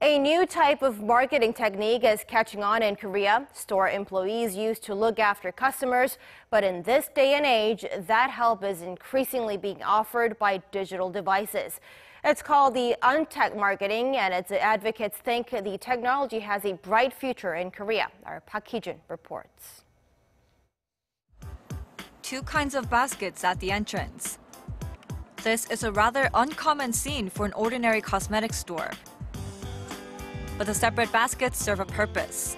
A new type of marketing technique is catching on in Korea. Store employees used to look after customers, but in this day and age, that help is increasingly being offered by digital devices. It's called the Untact marketing, and its advocates think the technology has a bright future in Korea. Our Hee-jun reports. Two kinds of baskets at the entrance. This is a rather uncommon scene for an ordinary cosmetics store. But the separate baskets serve a purpose.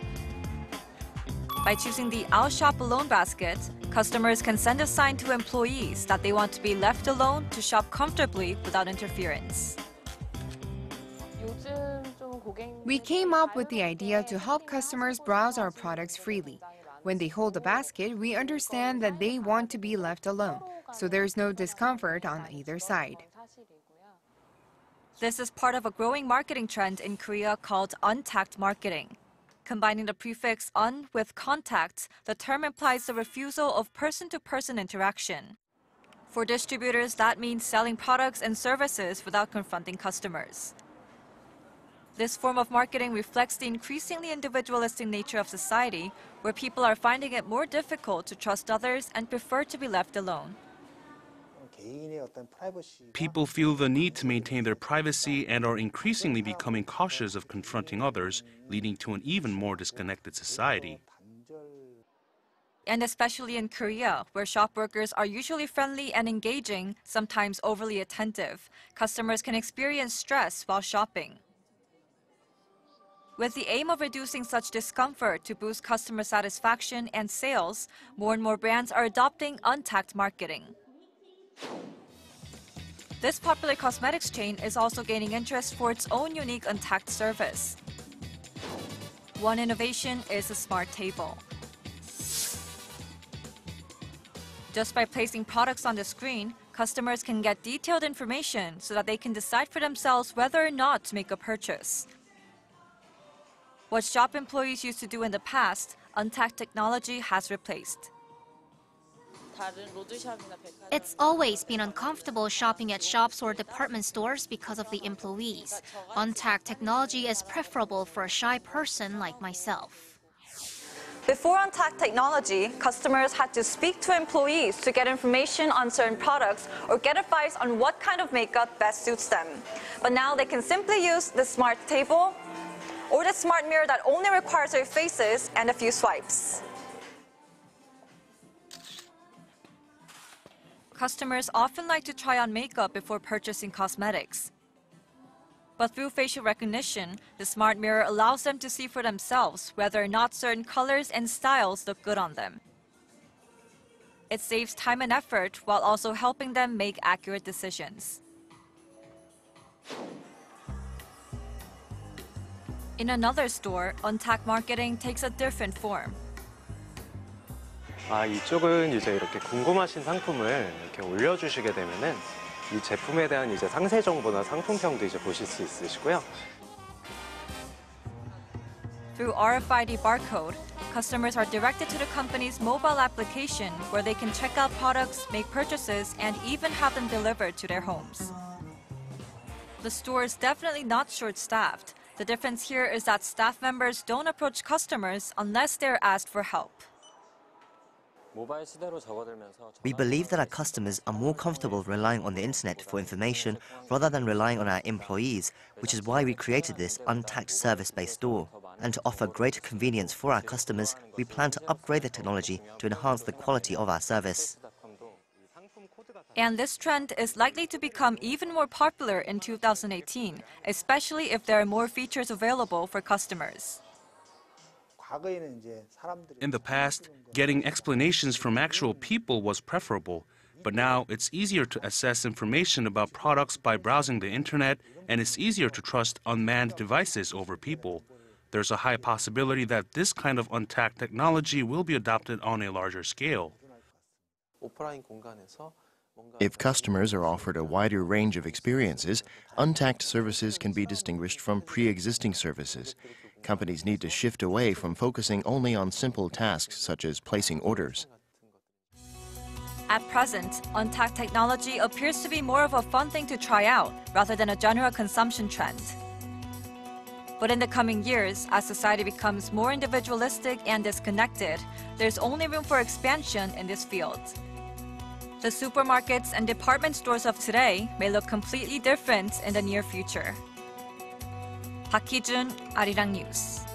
By choosing the I'll shop alone basket, customers can send a sign to employees that they want to be left alone to shop comfortably without interference. We came up with the idea to help customers browse our products freely. When they hold the basket, we understand that they want to be left alone, so there's no discomfort on either side. This is part of a growing marketing trend in Korea called Untact marketing. Combining the prefix un with contact, the term implies the refusal of person-to-person interaction. For distributors, that means selling products and services without confronting customers. This form of marketing reflects the increasingly individualistic nature of society, where people are finding it more difficult to trust others and prefer to be left alone. People feel the need to maintain their privacy and are increasingly becoming cautious of confronting others, leading to an even more disconnected society. And especially in Korea, where shop workers are usually friendly and engaging, sometimes overly attentive, customers can experience stress while shopping. With the aim of reducing such discomfort to boost customer satisfaction and sales, more and more brands are adopting Untact marketing. This popular cosmetics chain is also gaining interest for its own unique Untact service. One innovation is a smart table. Just by placing products on the screen, customers can get detailed information so that they can decide for themselves whether or not to make a purchase. What shop employees used to do in the past, Untact technology has replaced. It's always been uncomfortable shopping at shops or department stores because of the employees. Untact technology is preferable for a shy person like myself. Before Untact technology, customers had to speak to employees to get information on certain products or get advice on what kind of makeup best suits them. But now they can simply use the smart table or the smart mirror that only requires their faces and a few swipes. Customers often like to try on makeup before purchasing cosmetics. But through facial recognition, the smart mirror allows them to see for themselves whether or not certain colors and styles look good on them. It saves time and effort while also helping them make accurate decisions. In another store, Untact marketing takes a different form. 이쪽은 이제 이렇게 궁금하신 상품을 이렇게 올려주시게 되면은 이 제품에 대한 이제 상세 정보나 상품평도 이제 보실 수 있으시고요. Through RFID barcode, customers are directed to the company's mobile application where they can check out products, make purchases, and even have them delivered to their homes. The store is definitely not short-staffed. The difference here is that staff members don't approach customers unless they're asked for help. We believe that our customers are more comfortable relying on the internet for information rather than relying on our employees, which is why we created this Untact service-based store. And to offer greater convenience for our customers, we plan to upgrade the technology to enhance the quality of our service. And this trend is likely to become even more popular in 2018, especially if there are more features available for customers. In the past, getting explanations from actual people was preferable, but now it's easier to assess information about products by browsing the internet, and it's easier to trust unmanned devices over people. There's a high possibility that this kind of Untact technology will be adopted on a larger scale. If customers are offered a wider range of experiences, Untact services can be distinguished from pre-existing services. Companies need to shift away from focusing only on simple tasks such as placing orders. At present, Untact technology appears to be more of a fun thing to try out rather than a general consumption trend. But in the coming years, as society becomes more individualistic and disconnected, there's only room for expansion in this field. The supermarkets and department stores of today may look completely different in the near future. Hee-jun, Arirang News.